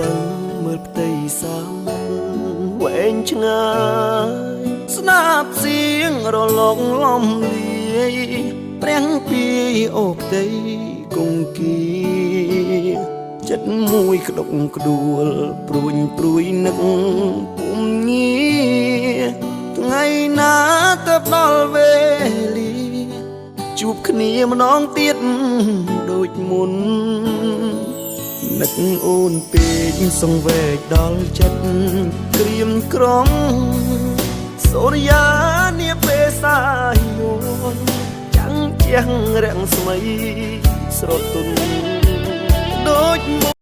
លឹងមើលផ្ទៃសាមវែងឆ្ងាយស្នាប់សៀងរលកលំលាយព្រះពីអូផ្ទៃគង្គីចិត្តមួយក្តុកក្ដួលព្រួយព្រួយនឹកពុំងារថ្ងៃណាទៅដល់វេលាជួបគ្នាម្ដងទៀតដូចមុននឹកអូនពេកសង្វេគដល់ចិត្តក្រៀមក្រំសូរិយានាពេលសាយនចាំងជាងរាំងស្មីស្រទន់ដូចមុ